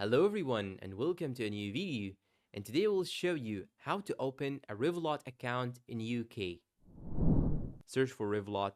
Hello everyone and welcome to a new video, and today we'll show you how to open a Revolut account in UK. Search for Revolut,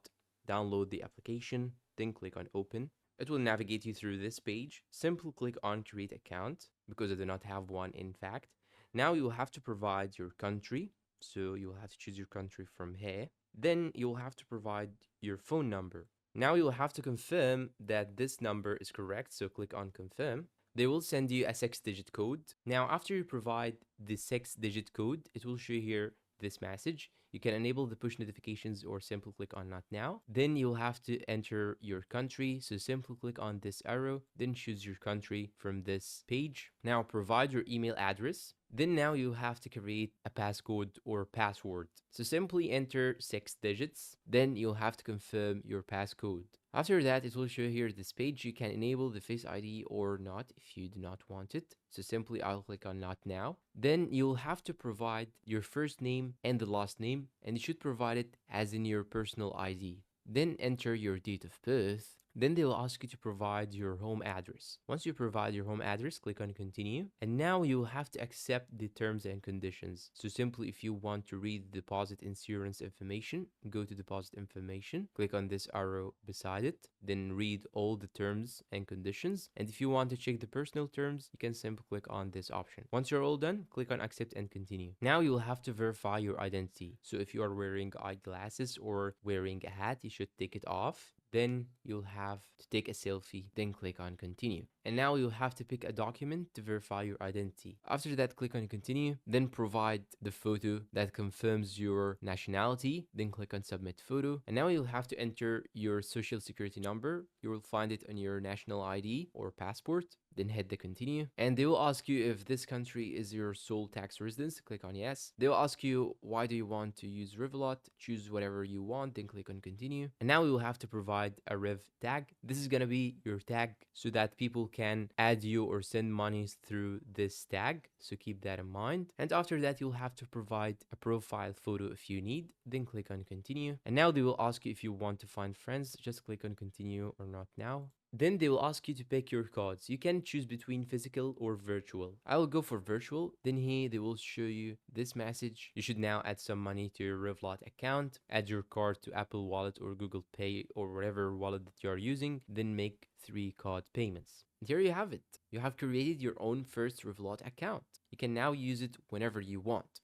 download the application, then click on open. It will navigate you through this page. Simply click on create account because I do not have one in fact. Now you will have to provide your country, so you will have to choose your country from here. Then you will have to provide your phone number. Now you will have to confirm that this number is correct, so click on confirm. They will send you a 6-digit code. Now, after you provide the 6-digit code, it will show here this message. You can enable the push notifications or simply click on not now. Then you'll have to enter your country. So simply click on this arrow, then choose your country from this page. Now provide your email address. Then now you have to create a passcode or password. So simply enter 6 digits. Then you'll have to confirm your passcode. After that, it will show here this page. You can enable the Face ID or not if you do not want it. So simply I'll click on not now. Then you'll have to provide your first name and the last name, and you should provide it as in your personal ID. Then enter your date of birth. Then they will ask you to provide your home address. Once you provide your home address, click on continue. And now you'll have to accept the terms and conditions. So simply if you want to read the deposit insurance information, go to deposit information, click on this arrow beside it, then read all the terms and conditions. And if you want to check the personal terms, you can simply click on this option. Once you're all done, click on accept and continue. Now you'll have to verify your identity. So if you are wearing eyeglasses or wearing a hat, you should take it off. Then you'll have to take a selfie, then click on continue. And now you'll have to pick a document to verify your identity. After that, click on continue, then provide the photo that confirms your nationality, then click on submit photo. And now you'll have to enter your social security number. You will find it on your national ID or passport, then hit the continue. And they will ask you if this country is your sole tax residence, click on yes. They will ask you why do you want to use Revolut, choose whatever you want, then click on continue. And now you will have to provide a Rev tag. This is gonna be your tag so that people can add you or send monies through this tag, so keep that in mind. And after that, you'll have to provide a profile photo if you need, then click on continue. And now they will ask you if you want to find friends, just click on continue or not now. Then they will ask you to pick your cards. You can choose between physical or virtual. I will go for virtual. Then here they will show you this message. You should now add some money to your Revolut account. Add your card to Apple Wallet or Google Pay or whatever wallet that you are using. Then make 3 card payments. And here you have it. You have created your own first Revolut account. You can now use it whenever you want.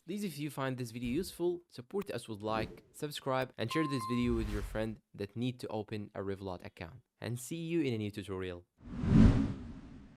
Please, if you find this video useful, support us with like, subscribe, and share this video with your friend that need to open a Revolut account. And see you in a new tutorial.